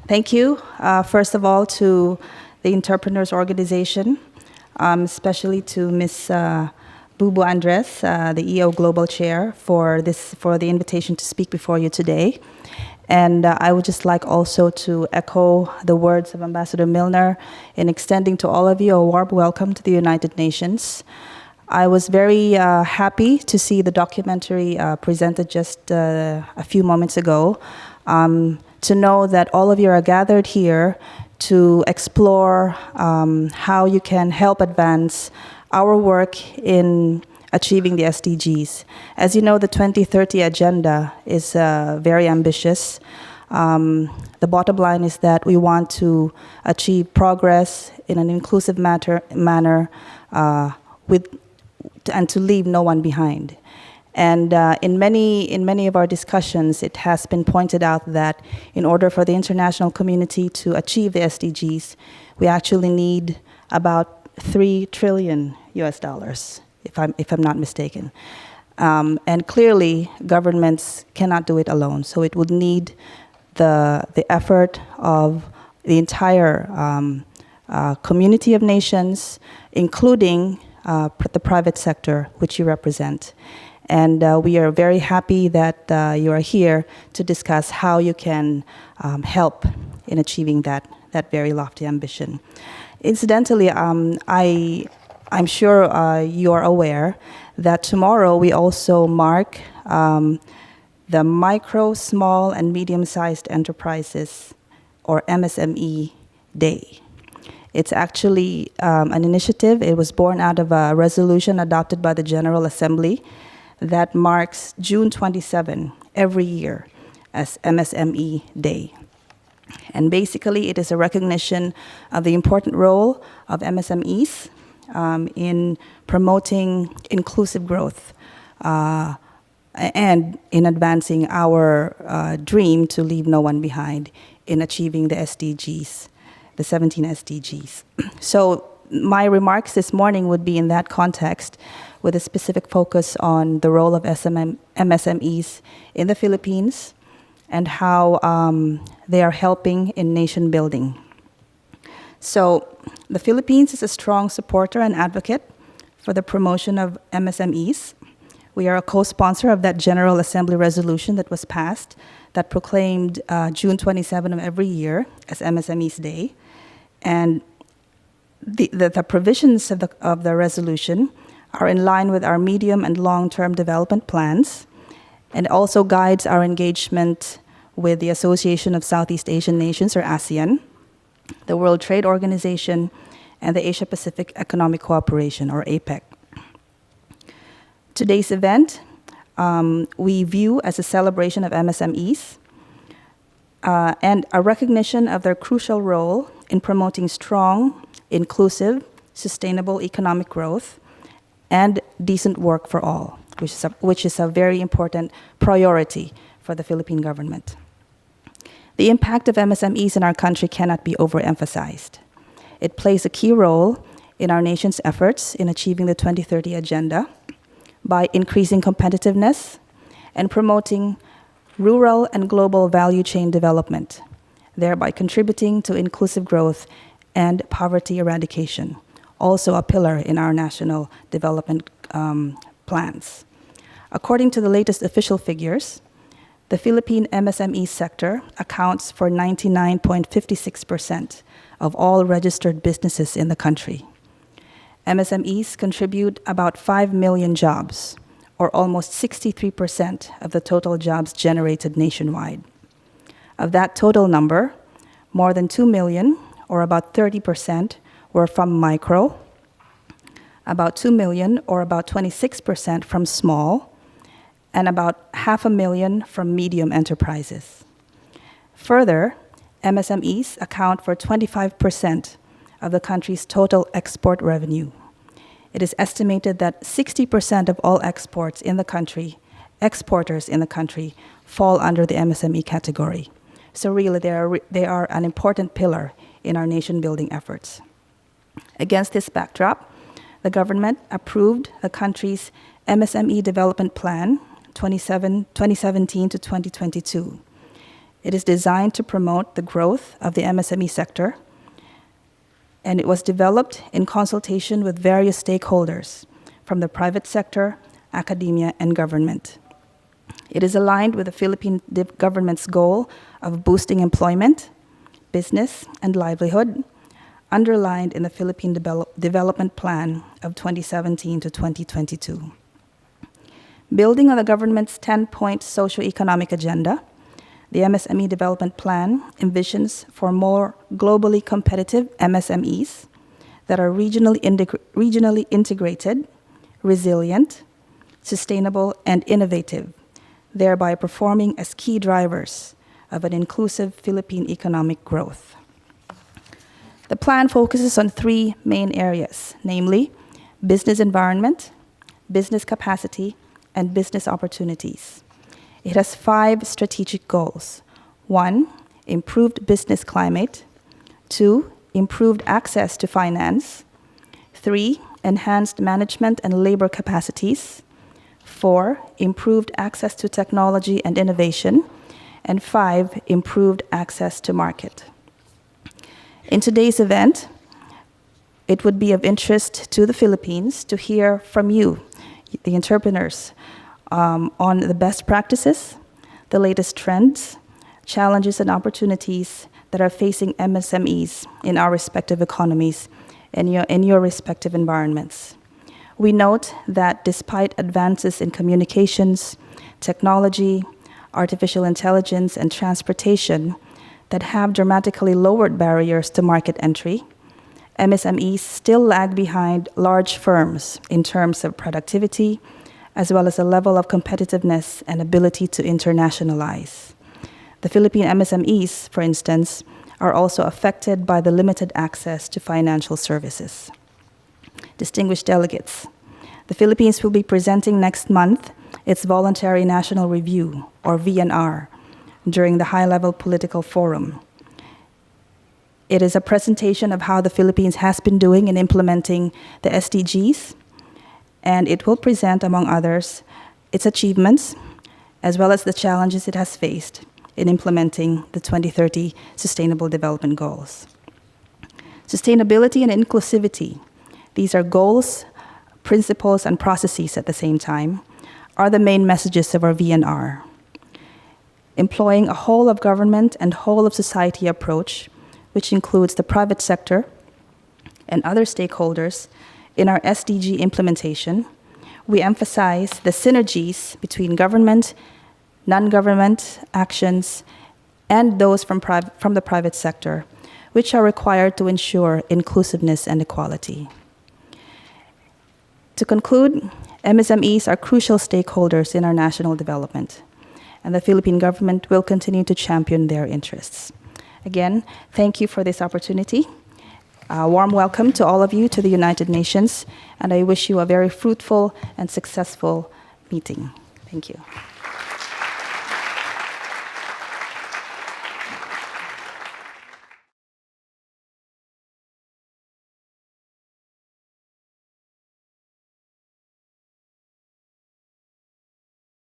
Thank you, first of all, to the Entrepreneurs Organization, especially to Ms. Bubu Andres, the EO Global Chair, for the invitation to speak before you today. And I would just like also to echo the words of Ambassador Milner in extending to all of you a warm welcome to the United Nations. I was very happy to see the documentary presented just a few moments ago, to know that all of you are gathered here to explore how you can help advance our work in achieving the SDGs. As you know, the 2030 agenda is very ambitious. The bottom line is that we want to achieve progress in an inclusive manner and to leave no one behind. And in many of our discussions, it has been pointed out that in order for the international community to achieve the SDGs, we actually need about $3 trillion US, if I'm not mistaken. And clearly, governments cannot do it alone. So it would need the effort of the entire community of nations, including the private sector, which you represent. And we are very happy that you are here to discuss how you can help in achieving that very lofty ambition. Incidentally, I'm sure you are aware that tomorrow we also mark the Micro, Small, and Medium-Sized Enterprises, or MSME Day. It's actually an initiative. It was born out of a resolution adopted by the General Assembly that marks June 27 every year as MSME Day. And basically, it is a recognition of the important role of MSMEs in promoting inclusive growth and in advancing our dream to leave no one behind in achieving the SDGs, the 17 SDGs. So my remarks this morning would be in that context, with a specific focus on the role of MSMEs in the Philippines and how they are helping in nation building. So the Philippines is a strong supporter and advocate for the promotion of MSMEs. We are a co-sponsor of that General Assembly resolution that was passed that proclaimed June 27 of every year as MSMEs Day. And the provisions of the resolution are in line with our medium and long-term development plans, and also guides our engagement with the Association of Southeast Asian Nations, or ASEAN, the World Trade Organization, and the Asia-Pacific Economic Cooperation, or APEC. Today's event we view as a celebration of MSMEs and a recognition of their crucial role in promoting strong, inclusive, sustainable economic growth and decent work for all, which is a very important priority for the Philippine government. The impact of MSMEs in our country cannot be overemphasized. It plays a key role in our nation's efforts in achieving the 2030 agenda by increasing competitiveness and promoting rural and global value chain development, thereby contributing to inclusive growth and poverty eradication, also a pillar in our national development plans. According to the latest official figures, the Philippine MSME sector accounts for 99.56% of all registered businesses in the country. MSMEs contribute about 5 million jobs, or almost 63% of the total jobs generated nationwide. Of that total number, more than 2 million, or about 30%, were from micro, about 2 million, or about 26%, from small, and about 500,000 from medium enterprises. Further, MSMEs account for 25% of the country's total export revenue. It is estimated that 60% of all exporters in the country, fall under the MSME category. So really, they are an important pillar in our nation-building efforts. Against this backdrop, the government approved the country's MSME Development Plan 2017 to 2022. It is designed to promote the growth of the MSME sector, and it was developed in consultation with various stakeholders from the private sector, academia, and government. It is aligned with the Philippine government's goal of boosting employment, business, and livelihood, underlined in the Philippine Development Plan of 2017 to 2022. Building on the government's 10-point socio-economic agenda, the MSME Development Plan envisions for more globally competitive MSMEs that are regionally integrated, resilient, sustainable, and innovative, thereby performing as key drivers of an inclusive Philippine economic growth. The plan focuses on three main areas, namely business environment, business capacity, and business opportunities. It has 5 strategic goals. 1, improved business climate. 2, improved access to finance. 3, enhanced management and labor capacities. 4, improved access to technology and innovation. And 5, improved access to market. In today's event, it would be of interest to the Philippines to hear from you, the entrepreneurs, on the best practices, the latest trends, challenges, and opportunities that are facing MSMEs in our respective economies and in your respective environments. We note that despite advances in communications, technology, artificial intelligence, and transportation that have dramatically lowered barriers to market entry, MSMEs still lag behind large firms in terms of productivity, as well as a level of competitiveness and ability to internationalize. The Philippine MSMEs, for instance, are also affected by the limited access to financial services. Distinguished delegates, the Philippines will be presenting next month its Voluntary National Review, or VNR, during the high-level political forum. It is a presentation of how the Philippines has been doing in implementing the SDGs, and it will present, among others, its achievements, as well as the challenges it has faced in implementing the 2030 Sustainable Development Goals. Sustainability and inclusivity, these are goals, principles, and processes at the same time, are the main messages of our VNR. Employing a whole of government and whole of society approach, which includes the private sector and other stakeholders in our SDG implementation, we emphasize the synergies between government, non-government actions, and those from the private sector, which are required to ensure inclusiveness and equality. To conclude, MSMEs are crucial stakeholders in our national development, and the Philippine government will continue to champion their interests. Again, thank you for this opportunity. A warm welcome to all of you to the United Nations, and I wish you a very fruitful and successful meeting. Thank you.